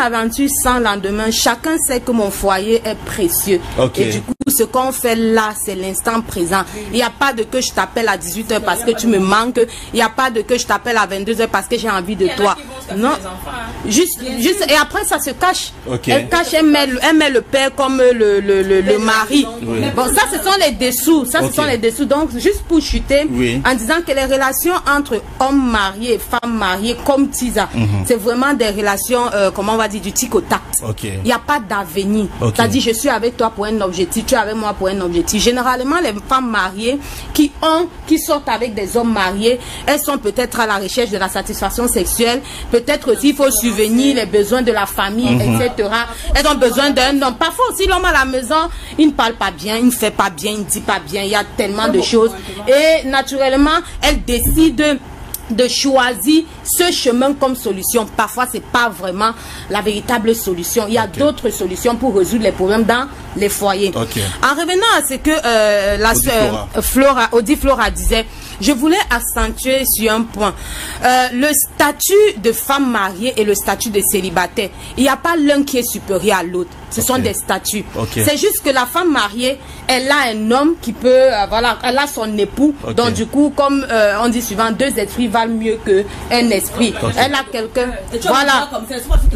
aventure sans lendemain. Chacun sait que mon foyer est précieux. Okay. Et du coup, ce qu'on fait là, c'est l'instant présent. Il n'y a pas de que je t'appelle à 18 h parce que tu me manques. Il n'y a pas de que je t'appelle à 22 h parce que j'ai envie de toi. Non. Juste, et après, ça se cache. Okay. Elle cache, elle met le père comme le mari. Oui. Bon, ça, ce sont les dessous. Ça, ce sont les dessous. Donc, juste pour chuter, en disant que les relations entre hommes mariés et femmes mariées, comme Tisa, c'est vraiment des relations, comment on va dire, du tic au tac. Il n'y a pas d'avenir. C'est-à-dire, je suis avec toi pour un objectif, tu es avec moi pour un objectif. Généralement, les femmes mariées qui sortent avec des hommes mariés, elles sont peut-être à la recherche de la satisfaction sexuelle. Peut-être aussi, il faut subvenir les besoins de la famille, etc. Elles ont besoin d'un homme. Parfois aussi, l'homme à la maison, il ne parle pas bien, il ne fait pas bien, il ne dit pas bien. Il y a tellement de choses. Et naturellement, elles décident de choisir ce chemin comme solution. Parfois, c'est pas vraiment la véritable solution. Il y a d'autres solutions pour résoudre les problèmes dans les foyers. En revenant à ce que la sœur Audi Flora disait, je voulais accentuer sur un point. Le statut de femme mariée et le statut de célibataire, il n'y a pas l'un qui est supérieur à l'autre. Ce sont des statuts. C'est juste que la femme mariée, elle a un homme qui peut, voilà, elle a son époux. Donc du coup, comme on dit souvent, deux esprits valent mieux qu'un esprit. Elle a quelqu'un. Voilà.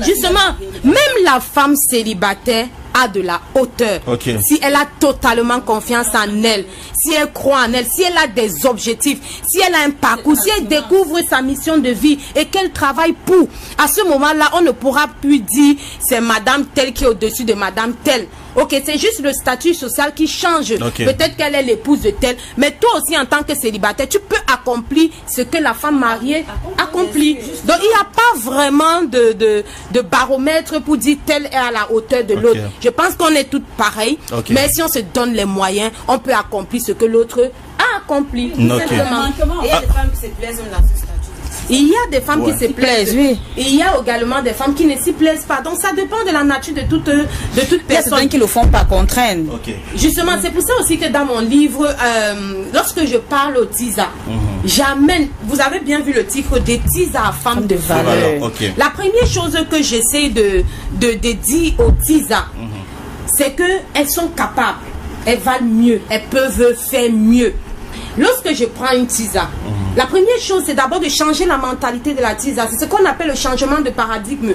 Justement, même la femme célibataire a de la hauteur. Si elle a totalement confiance en elle, si elle croit en elle, si elle a des objectifs, si elle a un parcours, si elle découvre sa mission de vie et qu'elle travaille pour, à ce moment-là, on ne pourra plus dire c'est madame telle qui est au-dessus de madame telle. C'est juste le statut social qui change. Peut-être qu'elle est l'épouse de telle, mais toi aussi en tant que célibataire, tu peux accomplir ce que la femme mariée accomplit. Donc il n'y a pas vraiment de baromètre pour dire telle est à la hauteur de l'autre. Je pense qu'on est toutes pareilles, mais si on se donne les moyens, on peut accomplir ce que l'autre a accompli. Et il y a des femmes qui se plaisent dans ce statut. Il y a des femmes qui se plaisent, oui. Et il y a également des femmes qui ne s'y plaisent pas. Donc ça dépend de la nature de toute personne. Il y a certains qui le font par contrainte. Justement, c'est pour ça aussi que dans mon livre, lorsque je parle au Tisa, j'amène, vous avez bien vu le titre, des Tisa à femmes de valeur. La première chose que j'essaie de dire aux Tisa, c'est qu'elles sont capables, elles valent mieux, elles peuvent faire mieux. Lorsque je prends une Tisa, la première chose, c'est d'abord de changer la mentalité de la Tisa. C'est ce qu'on appelle le changement de paradigme.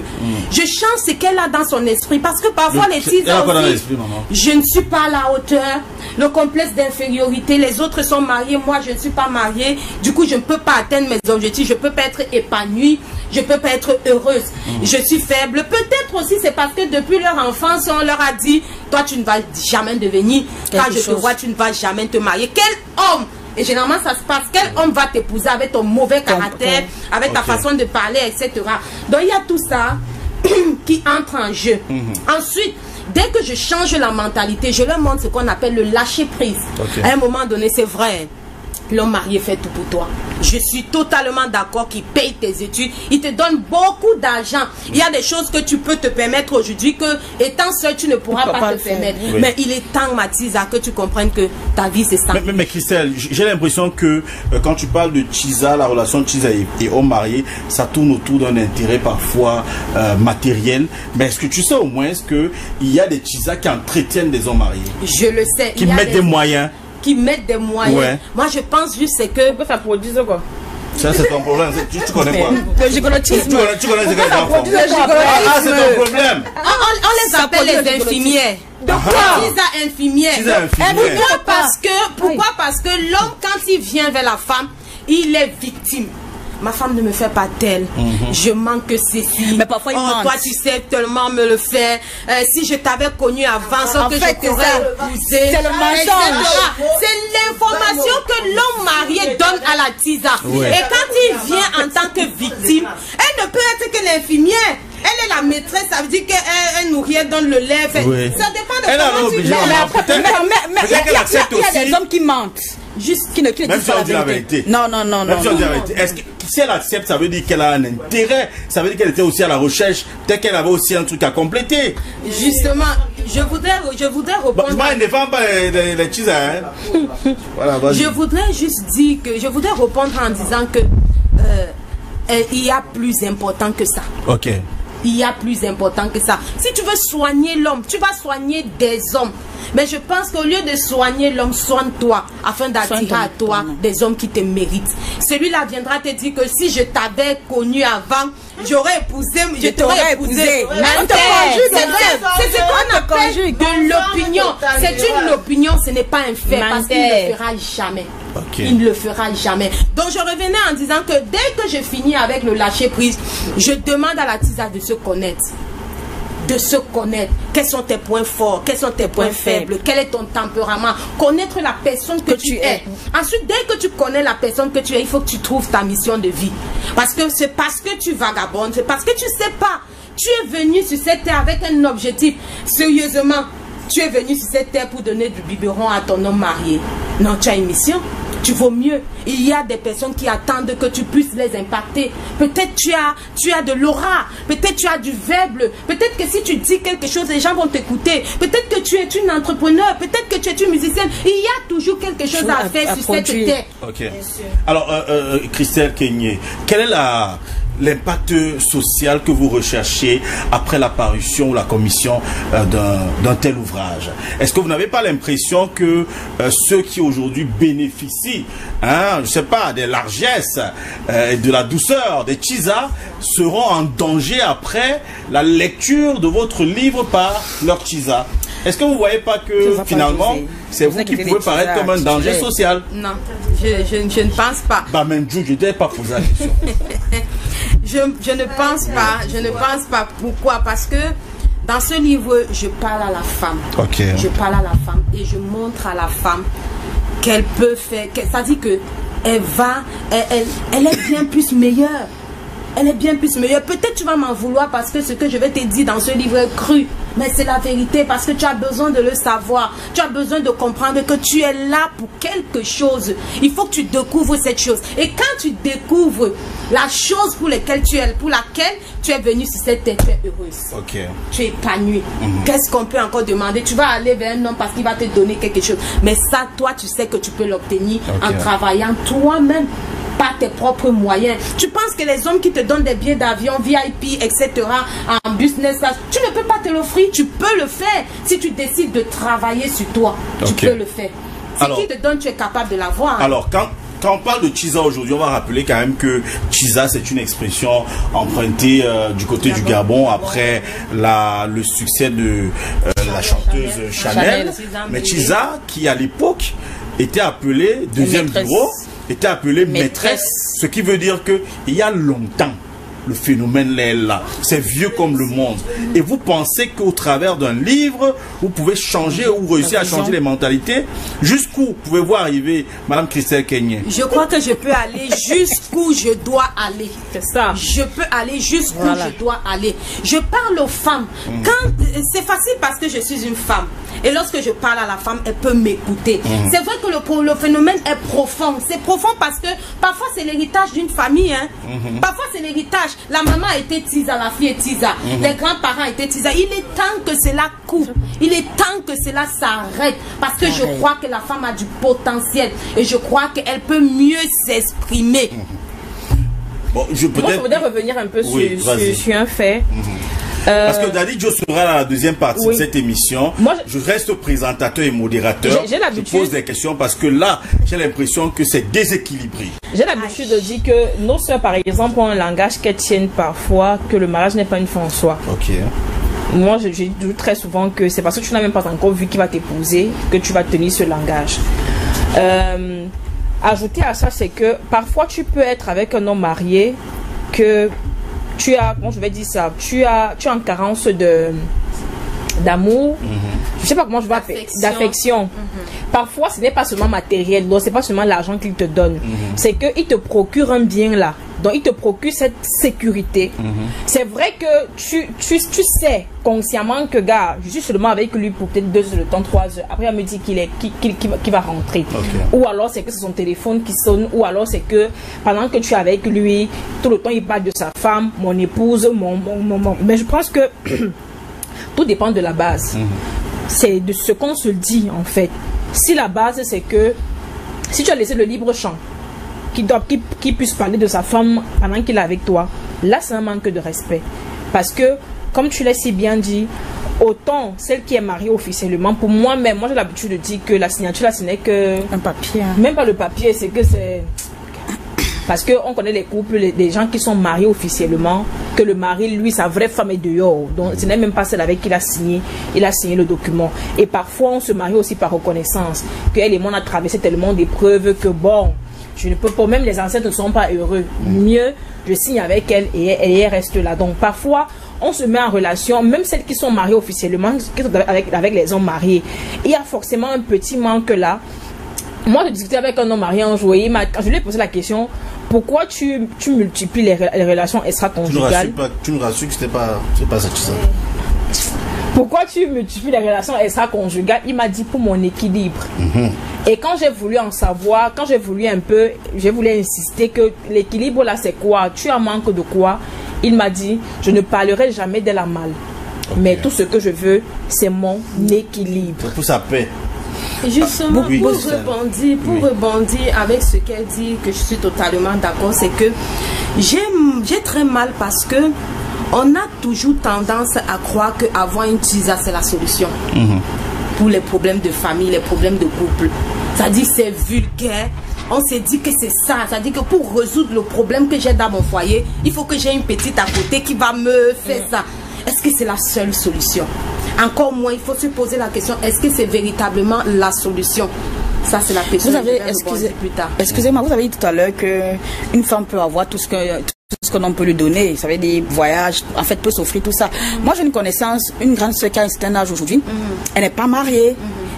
Je change ce qu'elle a dans son esprit. Parce que parfois, les Tisa aussi, je ne suis pas à la hauteur. Le complexe d'infériorité, les autres sont mariés, moi je ne suis pas mariée. Du coup, je ne peux pas atteindre mes objectifs. Je ne peux pas être épanouie. Je ne peux pas être heureuse. Je suis faible. Peut-être aussi, c'est parce que depuis leur enfance, on leur a dit, toi, tu ne vas jamais devenir. Quand je te vois, tu ne vas jamais te marier. Quel homme? Et généralement, ça se passe. Quel homme va t'épouser avec ton mauvais caractère, avec ta façon de parler, etc. Donc, il y a tout ça qui entre en jeu. Ensuite, dès que je change la mentalité, je leur montre ce qu'on appelle le lâcher prise. À un moment donné, c'est vrai. L'homme marié fait tout pour toi. Je suis totalement d'accord qu'il paye tes études. Il te donne beaucoup d'argent. Il y a des choses que tu peux te permettre aujourd'hui que, étant seul, tu ne pourras pas te permettre. Mais il est temps, Mathisa, que tu comprennes que ta vie, c'est ça. Mais Christelle, j'ai l'impression que quand tu parles de Tisa, la relation de Tisa et homme marié, ça tourne autour d'un intérêt parfois matériel. Mais est-ce que tu sais au moins qu'il y a des Tisa qui entretiennent des hommes mariés? Je le sais. Qui mettent des moyens. Qui mettent des moyens. Moi, je pense juste c'est que... Ça produise quoi? Ça, c'est ton problème. Tu connais quoi? Le gigolotisme. Tu connais ce que c'est ton problème. On les appelle les infirmières. De quoi? Tisa infirmière. Pourquoi? Parce que l'homme, quand il vient vers la femme, il est victime. Ma femme ne me fait pas tel. Je manque ceci. Mais parfois, il ment. Toi, tu sais tellement me le faire. Si je t'avais connu avant, sans que je t'aurais épousé. C'est le mensonge. C'est l'information que l'homme marié donne à la Tisa. Et quand il vient en tant que victime, elle ne peut être que l'infirmière. Elle est la maîtresse, ça veut dire qu'elle nourrit, elle donne le lait. Ça dépend de comment tu viens. Mais il y a des hommes qui mentent. Juste qui ne disent pas la vérité. Non. Est-ce que si elle accepte, ça veut dire qu'elle a un intérêt, ça veut dire qu'elle était aussi à la recherche, peut-être qu'elle avait aussi un truc à compléter. Justement, je voudrais répondre. Moi, je ne défends pas les Tisa. Voilà, je voudrais juste dire que je voudrais répondre en disant que il y a plus important que ça. il y a plus important que ça. Si tu veux soigner l'homme, tu vas soigner des hommes. Mais je pense qu'au lieu de soigner l'homme, soigne-toi afin d'attirer à toi des hommes qui te méritent. Celui-là viendra te dire que si je t'avais connu avant, j'aurais épousé, je t'aurais épousé. C'est ce qu'on appelle de l'opinion. C'est une opinion, ce n'est pas un fait, parce qu'il ne le fera jamais. Il ne le fera jamais. Donc je revenais en disant que dès que je finis avec le lâcher prise, je demande à la tisa de se connaître. De se connaître, quels sont tes points forts, quels sont tes points faibles, quel est ton tempérament, connaître la personne que tu es. Ensuite, dès que tu connais la personne que tu es, il faut que tu trouves ta mission de vie. Parce que c'est parce que tu vagabondes, c'est parce que tu sais pas. Tu es venu sur cette terre avec un objectif. Sérieusement, tu es venu sur cette terre pour donner du biberon à ton homme marié. Non, tu as une mission. Tu vaux mieux. Il y a des personnes qui attendent que tu puisses les impacter. Peut-être tu as de l'aura. Peut-être tu as du verbe. Peut-être que si tu dis quelque chose, les gens vont t'écouter. Peut-être que tu es une entrepreneur. Peut-être que tu es une musicienne. Il y a toujours quelque chose à faire sur cette terre. Ok. Alors, Christelle Kenyé, quelle est l'impact social que vous recherchez après la parution ou la commission d'un tel ouvrage? Est-ce que vous n'avez pas l'impression que ceux qui aujourd'hui bénéficient, je ne sais pas, des largesses, de la douceur, des tisa, seront en danger après la lecture de votre livre par leur tisa? Est-ce que vous ne voyez pas que finalement, c'est vous qui pouvez paraître comme un danger social? Non, je ne pense pas. Bah même je ne t'ai pas posé la question. Je ne pense pas, je ne pense pas. Pourquoi? Parce que dans ce livre, je parle à la femme. Je parle à la femme et je montre à la femme qu'elle peut faire, c'est-à-dire que elle est bien plus meilleure. Elle est bien plus meilleure. Peut-être tu vas m'en vouloir parce que ce que je vais te dire dans ce livre est cru. Mais c'est la vérité parce que tu as besoin de le savoir. Tu as besoin de comprendre que tu es là pour quelque chose. Il faut que tu découvres cette chose. Et quand tu découvres la chose pour laquelle tu es venu sur cette terre, tu es heureuse. Tu es épanouie. Qu'est-ce qu'on peut encore demander? Tu vas aller vers un homme parce qu'il va te donner quelque chose. Mais ça, toi, tu sais que tu peux l'obtenir en travaillant toi-même. Pas tes propres moyens. Tu penses que les hommes qui te donnent des billets d'avion, VIP, etc., en business class, tu ne peux pas te l'offrir. Tu peux le faire. Si tu décides de travailler sur toi, tu peux le faire. Ce qui te donne, tu es capable de l'avoir. Alors, quand on parle de tisa aujourd'hui, on va rappeler quand même que tisa, c'est une expression empruntée du côté du Gabon après le succès de la chanteuse Chanel. Mais tisa, qui à l'époque était appelée deuxième bureau, était appelée maîtresse, ce qui veut dire que il y a longtemps le phénomène est là, c'est vieux comme le monde. Et vous pensez qu'au travers d'un livre, vous pouvez changer ou réussir à changer les mentalités? Jusqu'où pouvez-vous arriver, Madame Christelle Kenyé? Je crois que je peux aller jusqu'où je dois aller. C'est ça. Je peux aller jusqu'où je dois aller. Je parle aux femmes. C'est facile parce que je suis une femme. Et lorsque je parle à la femme, elle peut m'écouter. C'est vrai que le phénomène est profond. C'est profond parce que parfois c'est l'héritage d'une famille. Parfois c'est l'héritage. La maman était tisa, la fille est tisa. Les grands-parents étaient tisa. Il est temps que cela coupe. Il est temps que cela s'arrête. Parce que je crois que la femme a du potentiel. Et je crois qu'elle peut mieux s'exprimer. Bon, je voudrais revenir un peu sur un fait. Parce que Dali Joe sera dans la deuxième partie de cette émission. Moi, je reste présentateur et modérateur. Je pose des questions parce que là, j'ai l'impression que c'est déséquilibré. J'ai l'habitude de dire que nos soeurs, par exemple, ont un langage qu'elles tiennent parfois, que le mariage n'est pas une fin en soi. Moi, je dis très souvent que c'est parce que tu n'as même pas encore vu qui va t'épouser que tu vas tenir ce langage. Ajouter à ça, c'est que parfois tu peux être avec un homme marié que tu as, bon, je vais dire ça, tu es en carence d'amour, je sais pas comment je vais appeler, d'affection. Parfois, ce n'est pas seulement matériel, donc c'est pas seulement l'argent qu'il te donne, c'est qu'il te procure un bien là, donc il te procure cette sécurité. C'est vrai que tu sais consciemment que gars, je suis seulement avec lui pour peut-être 2 heures de temps, 3 heures, après il me dit qu'il va rentrer, ou alors c'est que c'est son téléphone qui sonne, ou alors c'est que pendant que tu es avec lui, tout le temps il parle de sa femme, mon épouse, mais je pense que tout dépend de la base. C'est de ce qu'on se dit en fait. Si la base c'est que si tu as laissé le libre champ qu'il puisse parler de sa femme pendant qu'il est avec toi, là c'est un manque de respect. Parce que, comme tu l'as si bien dit, autant celle qui est mariée officiellement, pour moi-même, moi j'ai l'habitude de dire que la signature là, ce n'est que un papier. Hein. Même pas le papier, c'est que c'est... Parce qu'on connaît les couples, des gens qui sont mariés officiellement, que le mari, lui, sa vraie femme est dehors. Donc ce n'est même pas celle avec qui il a signé le document. Et parfois, on se marie aussi par reconnaissance. Qu'elle et moi, on a traversé tellement d'épreuves que bon, je ne peux pas, même les ancêtres ne sont pas heureux. Mieux, je signe avec elle et elle reste là. Donc parfois, on se met en relation, même celles qui sont mariées officiellement, qui sont avec les hommes mariés. Il y a forcément un petit manque là. Moi, je discutais avec un homme marié un jour, quand je lui ai posé la question, pourquoi tu multiplies les relations extra-conjugales? Tu nous rassures que c'est pas ça, tu sais. Pourquoi tu multiplies les relations extra-conjugales? Il m'a dit pour mon équilibre. Et quand j'ai voulu en savoir, quand j'ai voulu insister que l'équilibre là c'est quoi? Tu en manques de quoi? Il m'a dit, je ne parlerai jamais de la mal. Mais tout ce que je veux, c'est mon équilibre. Pour sa paix. Justement, pour rebondir avec ce qu'elle dit, que je suis totalement d'accord, c'est que j'ai très mal parce que on a toujours tendance à croire qu'avoir une tisa, c'est la solution pour les problèmes de famille, les problèmes de couple. C'est-à-dire c'est vulgaire. On s'est dit que c'est ça. C'est-à-dire que pour résoudre le problème que j'ai dans mon foyer, il faut que j'ai une petite à côté qui va me faire ça. Est-ce que c'est la seule solution? Encore moins, il faut se poser la question, est-ce que c'est véritablement la solution? Ça, c'est la question. Excusez-moi, vous avez dit tout à l'heure qu'une femme peut avoir tout ce qu'on peut lui donner, ça veut dire voyage, en fait, peut s'offrir tout ça. Moi, j'ai une connaissance, une grande soeur qui a un certain âge aujourd'hui, elle n'est pas mariée,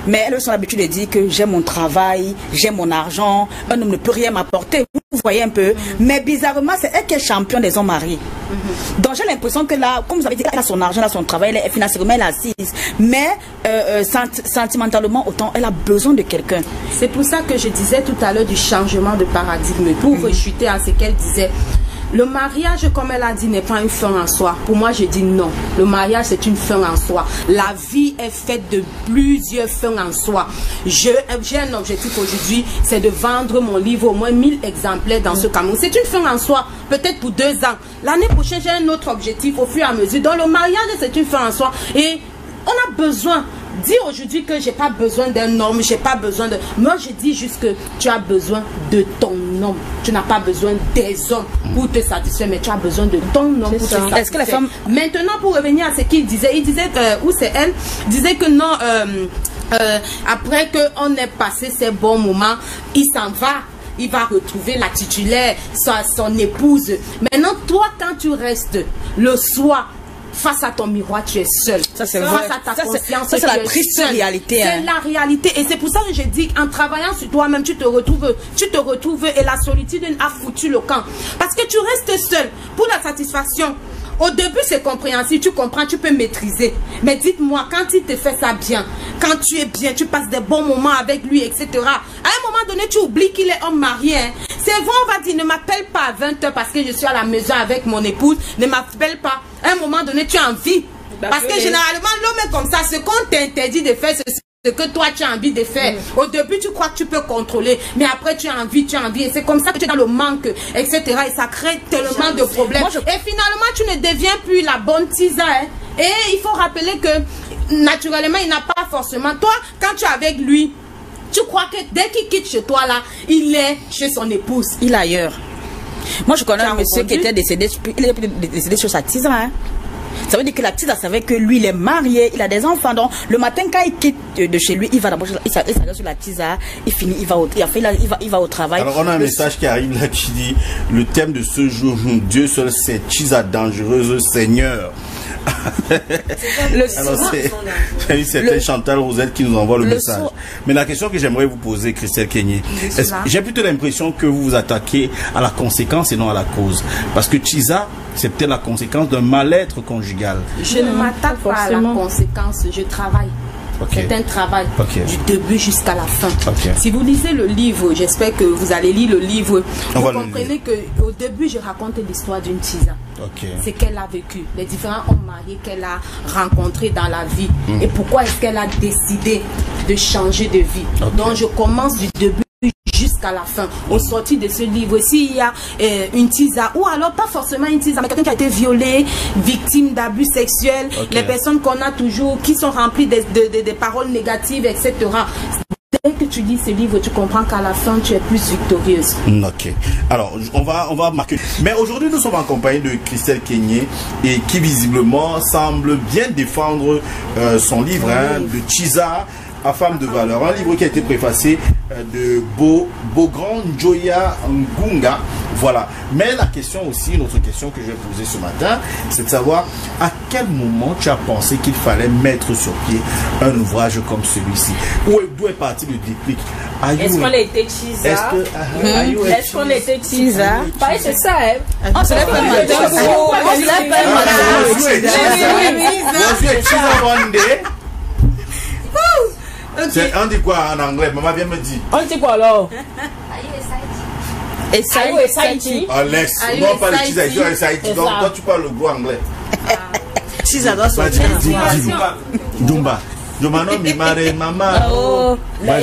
mais elle a l'habitude de dire que j'ai mon travail, j'ai mon argent, un homme ne peut rien m'apporter. Vous voyez un peu, mais bizarrement, c'est elle qui est championne des hommes mariés. Donc j'ai l'impression que là, comme vous avez dit, elle a son argent, elle a son travail, elle est financièrement, elle est assise. Mais sentimentalement, autant, elle a besoin de quelqu'un. C'est pour ça que je disais tout à l'heure du changement de paradigme, pour rechuter à ce qu'elle disait. Le mariage, comme elle a dit, n'est pas une fin en soi. Pour moi, je dis non. Le mariage, c'est une fin en soi. La vie est faite de plusieurs fins en soi. J'ai un objectif aujourd'hui, c'est de vendre mon livre au moins 1000 exemplaires dans ce Cameroun. C'est une fin en soi, peut-être pour 2 ans. L'année prochaine, j'ai un autre objectif au fur et à mesure. Donc, le mariage, c'est une fin en soi. Et on a besoin. Dis aujourd'hui que j'ai pas besoin d'un homme, j'ai pas besoin de... Moi, je dis juste que tu as besoin de ton homme. Tu n'as pas besoin des hommes pour te satisfaire, mais tu as besoin de ton homme pour te satisfaire. Est-ce que la femme... Maintenant, pour revenir à ce qu'il disait, il disait, ou c'est elle, disait que non, après qu'on ait passé ces bons moments, il s'en va. Il va retrouver la titulaire, son épouse. Maintenant, toi, quand tu restes le soir, face à ton miroir, tu es seul. Ça, c'est face à ta conscience, c'est la triste réalité. C'est la réalité. Et c'est pour ça que je dis, en travaillant sur toi-même, tu te retrouves et la solitude a foutu le camp. Parce que tu restes seul pour la satisfaction. Au début, c'est compréhensible, tu comprends, tu peux maîtriser. Mais dites-moi, quand il te fait ça bien, quand tu es bien, tu passes des bons moments avec lui, etc. À un moment donné, tu oublies qu'il est homme marié. Hein. C'est vrai, on va dire, ne m'appelle pas à 20 h parce que je suis à la maison avec mon épouse. Ne m'appelle pas. À un moment donné, tu as envie. Parce que généralement, l'homme est comme ça. Ce qu'on t'interdit de faire, c'est ce que toi, tu as envie de faire. Au début, tu crois que tu peux contrôler. Mais après, tu as envie. Et c'est comme ça que tu es dans le manque, etc. Et ça crée tellement de problèmes. Et finalement, tu ne deviens plus la bonne tisa. Hein. Et il faut rappeler que, naturellement, il n'a pas forcément... Toi, quand tu es avec lui, tu crois que dès qu'il quitte chez toi, là, il est chez son épouse. Il est ailleurs. Moi, je connais un monsieur qui était décédé, il est décédé sur sa tisa. Hein. Ça veut dire que la tisa savait que lui, il est marié, il a des enfants. Donc, le matin, quand il quitte de chez lui, il va d'abord, il s'arrête sur la tisa, il finit, il va au travail. Alors, on a un message qui arrive là qui dit, le thème de ce jour, Dieu seul sait, tisa dangereuse, Seigneur. C'est Chantal Rosette qui nous envoie le message. Mais la question que j'aimerais vous poser, Christelle Kenyé, j'ai plutôt l'impression que vous vous attaquez à la conséquence et non à la cause. Parce que Tisa, c'est peut-être la conséquence d'un mal-être conjugal. Je ne m'attaque pas à la conséquence, je travaille. Okay. C'est un travail du début jusqu'à la fin. Si vous lisez le livre, j'espère que vous allez lire le livre, vous comprenez qu'au début, je raconte l'histoire d'une Tisa. C'est qu'elle a vécu, les différents hommes mariés qu'elle a rencontrés dans la vie. Et pourquoi est-ce qu'elle a décidé de changer de vie. Donc je commence du début jusqu'à jusqu'à la fin. Au sortir de ce livre, s'il y a une tisa, ou alors pas forcément une tisa, mais quelqu'un qui a été violé, victime d'abus sexuels, les personnes qu'on a toujours, qui sont remplies des paroles négatives, etc. Dès que tu lis ce livre, tu comprends qu'à la fin, tu es plus victorieuse. Ok. Alors, on va marquer. Mais aujourd'hui, nous sommes en compagnie de Christelle Kenyé, et qui visiblement semble bien défendre son livre, de Tchiza à femme de valeur. Un livre qui a été préfacé de Bogrand Njoya Ngunga. Voilà. Mais la question aussi, une autre question que je vais poser ce matin, c'est de savoir à quel moment tu as pensé qu'il fallait mettre sur pied un ouvrage comme celui-ci. D'où est parti le déclic? Est-ce qu'on a été Tchiza? Est-ce qu'on a été Tchiza? Pareil, c'est ça, hein? On se l'a pas mal. On se l'a pas mal. On dit quoi en anglais? Maman vient me dire. On dit quoi alors? Are you excited? On laisse. Non, pas le Tchiza, je suis excited. Donc toi tu parles le gros anglais. Tchiza doit sortir. Dumba. Jomano mi mare maman. Oh, il y a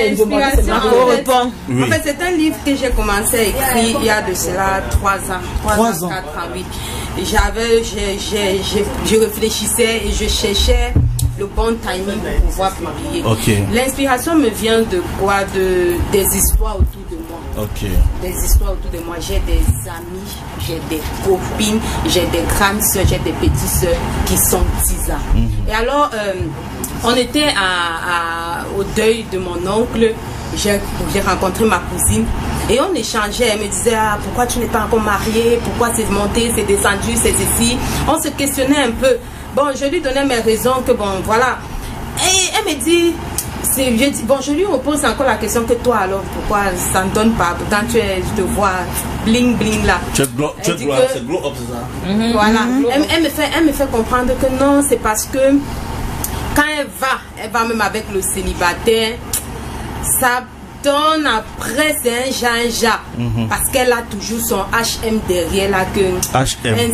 l'inspiration. En fait, c'est un livre que j'ai commencé à écrire il y a de cela 3 ans. 3 ans, 4 ans, oui. Je réfléchissais et je cherchais le bon timing pour pouvoir publier. L'inspiration me vient de quoi? Des histoires autour de moi. Des histoires autour de moi. J'ai des amis, j'ai des copines, j'ai des grandes soeurs, j'ai des petites soeurs qui sont Tchiza. Et alors, on était au deuil de mon oncle. J'ai rencontré ma cousine et on échangeait. Elle me disait pourquoi tu n'es pas encore mariée, pourquoi c'est monté, c'est descendu, c'est ici. On se questionnait un peu. Bon, je lui donnais mes raisons que bon, voilà. Et elle me dit, je lui repose encore la question que toi alors, pourquoi ça ne donne pas? Pourtant je te vois bling bling là. C'est glow up, c'est ça? Voilà. Elle me fait comprendre que non, c'est parce que quand elle va même avec le célibataire, ça donne après c'est un Jean-Jacques. Parce qu'elle a toujours son HM derrière là que elle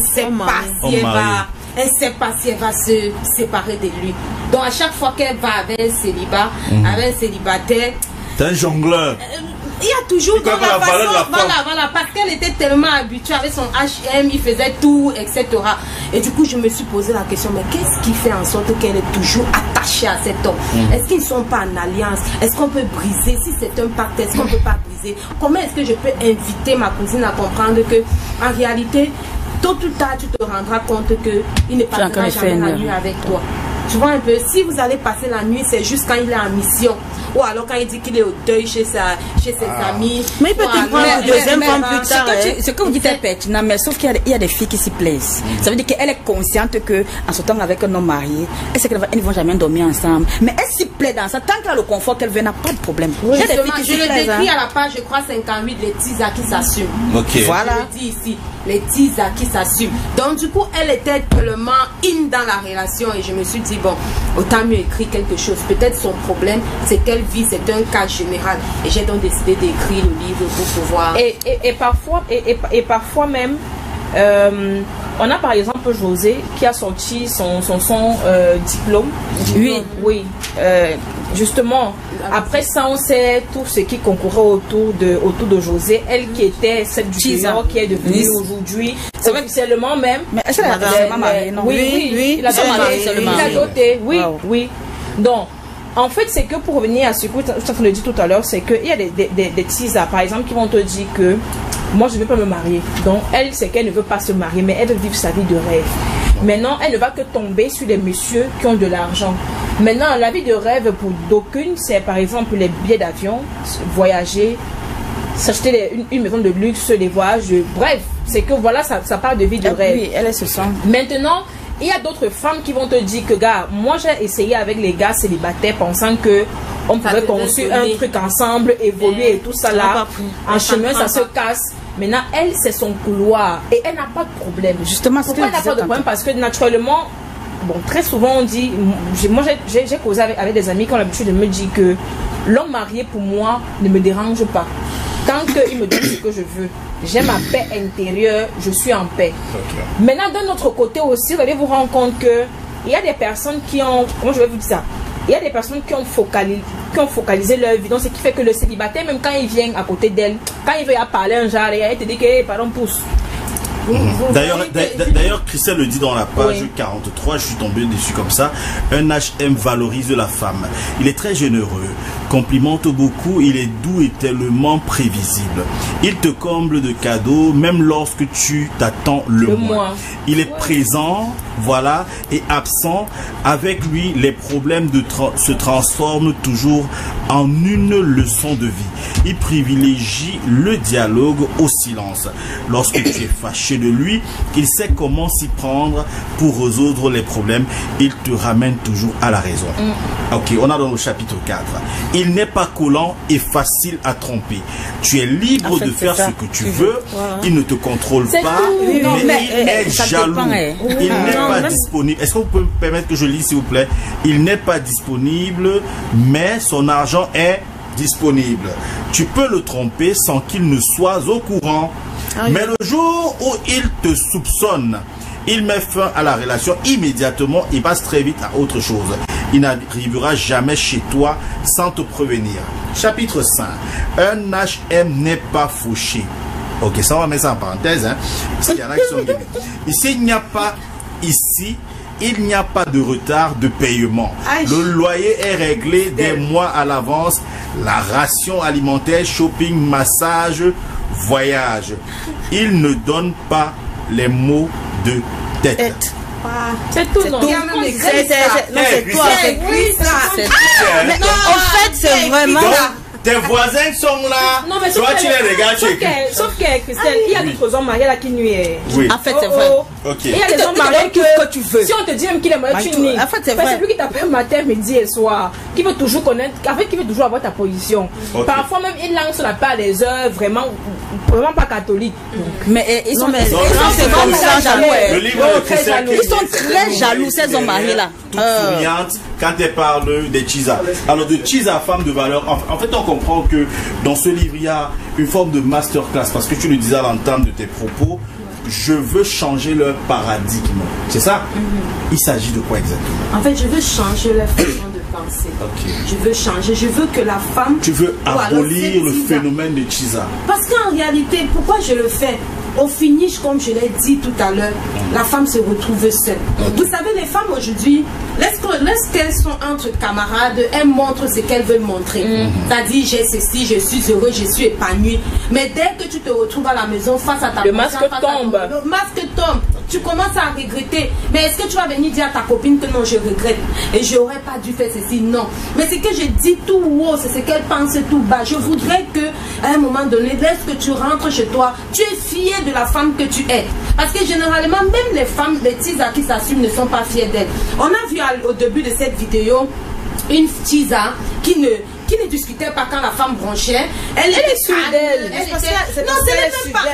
ne sait pas si elle va se séparer de lui. Donc à chaque fois qu'elle va avec un célibat, avec un célibataire, c'est un jongleur. Il y a toujours dans la façon, voilà, parce qu'elle était tellement habituée avec son HM, il faisait tout, etc. Et du coup, je me suis posé la question, mais qu'est-ce qui fait en sorte qu'elle est toujours attachée à cet homme? Est-ce qu'ils ne sont pas en alliance? Est-ce qu'on peut briser? Si c'est un pacte, est-ce qu'on ne peut pas briser? Comment est-ce que je peux inviter ma cousine à comprendre que, en réalité, tôt ou tard, tu te rendras compte qu'il ne passera jamais la nuit avec toi? Tu vois un peu, si vous allez passer la nuit, c'est juste quand il est en mission. Ou alors quand il dit qu'il est au deuil chez ses amis. Mais il peut te prendre une deuxième femme plus tard. Ce que vous dites est pertinent, mais sauf qu'il y a des filles qui s'y plaisent. Ça veut dire qu'elle est consciente qu'en sortant avec un homme marié, elle sait qu'elles ne vont jamais dormir ensemble. Mais elle s'y plaît dans ça. Tant qu'elle a le confort qu'elle veut, n'a pas de problème. Oui, je le décris à la page, je crois, 58, les Tchiza qui s'assument. Voilà. Je le dis ici, les Tchiza qui s'assument. Donc du coup, elle était tellement in dans la relation et je me suis dit, bon, autant mieux écrire quelque chose. Peut-être son problème, c'est qu'elle vit, c'est un cas général. Et j'ai donc décidé d'écrire le livre pour pouvoir... Et parfois même, on a par exemple José qui a sorti son diplôme. Oui. Justement, après ça, on sait tout ce qui concourait autour de José. Elle qui était cette junior qui est devenue aujourd'hui officiellement même. Mais est-ce qu'elle a mariée? Non. Oui, il a doté. Oui. Donc, en fait, c'est que pour revenir à ce que tu le dis tout à l'heure, c'est qu'il y a des Tchiza, par exemple, qui vont te dire que moi, je ne veux pas me marier. Donc, elle, c'est qu'elle ne veut pas se marier, mais elle veut vivre sa vie de rêve. Maintenant, elle ne va que tomber sur les messieurs qui ont de l'argent. Maintenant, la vie de rêve pour d'aucunes, c'est par exemple les billets d'avion, voyager, s'acheter une maison de luxe, les voyages. Bref, c'est que voilà, ça parle de vie de rêve. Oui, elle se sent. Maintenant, il y a d'autres femmes qui vont te dire que, gars, moi j'ai essayé avec les gars célibataires pensant que on pouvait construire un truc ensemble, évoluer et tout ça là. En chemin, ça se casse. Maintenant, elle, c'est son couloir et elle n'a pas de problème. Justement, pourquoi elle n'a pas de problème? Parce que naturellement, bon, très souvent on dit, moi j'ai causé avec des amis qui ont l'habitude de me dire que l'homme marié pour moi ne me dérange pas. Tant qu'il me donne ce que je veux, j'ai ma paix intérieure, je suis en paix. Maintenant, d'un autre côté aussi, vous allez vous rendre compte qu'il y a des personnes qui ont, comment je vais vous dire ça, Il y a des personnes qui ont focalisé leur vie. Donc, ce qui fait que le célibataire, même quand il vient à côté d'elle, quand il veut parler un genre, il te dit que, hey, pardon, pousse. D'ailleurs, Christelle le dit dans la page 43, je suis tombé dessus comme ça. Un HM valorise la femme. Il est très généreux, complimente beaucoup, il est doux et tellement prévisible. Il te comble de cadeaux, même lorsque tu t'attends le moins. Il est présent, voilà, et absent. Avec lui, les problèmes se transforment toujours en une leçon de vie. Il privilégie le dialogue au silence. Lorsque tu es fâché de lui, il sait comment s'y prendre pour résoudre les problèmes. Il te ramène toujours à la raison. Ok, on a dans le chapitre 4. Il n'est pas collant et facile à tromper. Tu es libre de faire ce que tu veux. Il ne te contrôle pas, mais il est jaloux. Il n'est pas disponible. Est-ce que vous pouvez me permettre que je lise, s'il vous plaît? Il n'est pas disponible, mais son argent est disponible. Tu peux le tromper sans qu'il ne soit au courant. Mais le jour où il te soupçonne, il met fin à la relation immédiatement et passe très vite à autre chose. Il n'arrivera jamais chez toi sans te prévenir. Chapitre 5. Un HM n'est pas fauché. Ok, ça on va mettre ça en parenthèse. Hein, parce qu'il y en a qui sont guéris. Ici, il n'y a pas de retard de paiement. Le loyer est réglé des mois à l'avance. La ration alimentaire, shopping, massage, voyage. Il ne donne pas les mots de tête. C'est tout, non? C'est toi. Mais en fait, c'est vraiment... Tes voisins sont là. Non, mais toi, tu les regardes. Sauf que, Christelle, il y a d'autres hommes mariés là qui nuisent. Oui. En fait, c'est vrai. Il y a des hommes mariés que tu veux. Si on te dit même qu'il est marié, tu nuis. En fait, c'est vrai. C'est lui qui t'appelle matin, midi et soir. Qui veut toujours connaître, qui veut toujours avoir ta position. Parfois même, il lance sur la part des œuvres vraiment pas catholiques. Mais ils sont jaloux. Ils sont très jaloux, ces hommes mariés là. Toute souriante quand elle parle des Tchisa. Alors de Tchisa, femme de valeur, en fait on comprend que dans ce livre il y a une forme de masterclass, parce que tu le disais à l'entame de tes propos, je veux changer leur paradigme. C'est ça? Il s'agit de quoi exactement? En fait, je veux changer leur façon de penser. Je veux changer, je veux que la femme... Tu veux abolir le phénomène de Tchisa. Parce qu'en réalité, pourquoi je le fais? Au finish, comme je l'ai dit tout à l'heure, la femme se retrouve seule. Vous savez, les femmes aujourd'hui, lorsqu'elles sont entre camarades, elles montrent ce qu'elles veulent montrer. C'est-à-dire, j'ai ceci, je suis heureux, je suis épanouie. Mais dès que tu te retrouves à la maison face à ta le masque tombe. Le masque tombe. Tu commences à regretter. Mais est-ce que tu vas venir dire à ta copine que non, je regrette et j'aurais pas dû faire ceci? Non. Mais ce que je dis tout haut, c'est ce qu'elle pense tout bas. Je voudrais que, à un moment donné, lorsque tu rentres chez toi, tu es fier de la femme que tu es. Parce que généralement, même les femmes, les Tchisa qui s'assument ne sont pas fiers d'elles. On a vu au début de cette vidéo une Tchisa qui ne discutait pas quand la femme bronchait. Elle est sûre d'elle.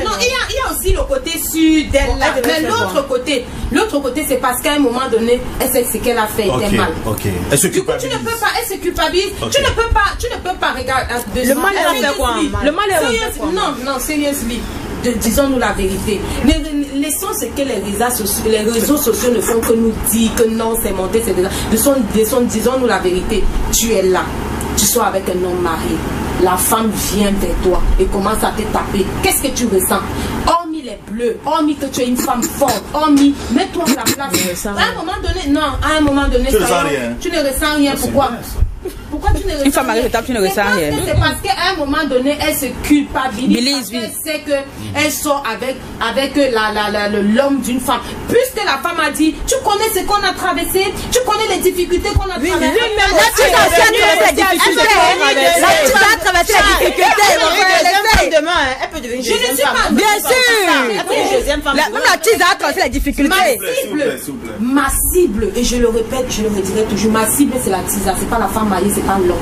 Non, il y a aussi le côté sûr d'elle. Mais l'autre côté, c'est parce qu'à un moment donné, elle sait ce qu'elle a fait était mal. Du coup, tu ne peux pas, elle se culpabilise. Tu ne peux pas regarder. Le mal, elle a fait quoi? Le mal, elle a fait quoi? Non, sérieusement. Disons-nous la vérité. Laissons ce que les réseaux sociaux ne font que nous dire que non, c'est monté, c'est déjà. Disons-nous la vérité. Tu es là. Tu sois avec un homme marié. La femme vient vers toi et commence à te taper. Qu'est-ce que tu ressens? Hormis les bleus, hormis que tu es une femme forte, hormis, mets-toi à la place. À un moment donné, tu ne ressens rien. Pourquoi? Pourquoi tu ne ressens une femme mariée, tu ne ressens rien? C'est parce qu'à un moment donné, elle se culpabilise. Elle sait qu'elle sort avec l'homme d'une femme. Puisque la femme a dit, tu connais ce qu'on a traversé, tu connais les difficultés qu'on a traversées. Là, tu as traversé les difficultés. Demain, elle peut devenir deuxième femme. Bien sûr. Même la Tchisa a traversé les difficultés. Ma cible, et je le répète, je le redirai toujours, ma cible c'est la Tchisa, c'est pas la femme mariée, c'est pas l'homme.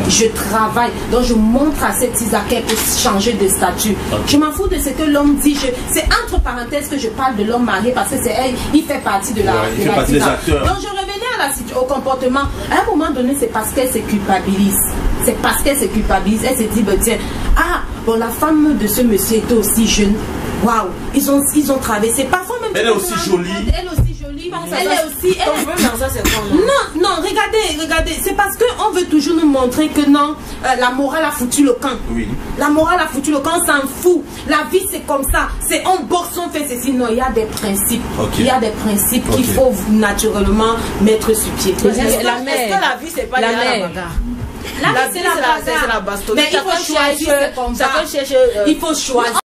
Je travaille, donc je montre à cette Tchisa qu'elle peut changer de statut. Je m'en fous de ce que l'homme dit. C'est entre parenthèses que je parle de l'homme marié parce que c'est elle, il fait partie de la Tchisa. Donc je revenais au comportement. À un moment donné, c'est parce qu'elle se culpabilise. C'est parce qu'elle se culpabilise. Elle se dit, bah, tiens, la femme de ce monsieur était aussi jeune. Waouh, ils ont traversé. Parfois même. Elle est aussi jolie. Elle est aussi jolie. Elle est aussi... Non, regardez. C'est parce qu'on veut toujours nous montrer que non, la morale a foutu le camp. Oui. La morale a foutu le camp, on s'en fout. La vie, c'est comme ça. C'est on boxe, on fait ceci. Non, il y a des principes. Il y a des principes qu'il faut naturellement mettre sur pied. Est-ce que la vie, c'est pas la bagarre? La vie, c'est la base. Mais il faut choisir. Il faut choisir.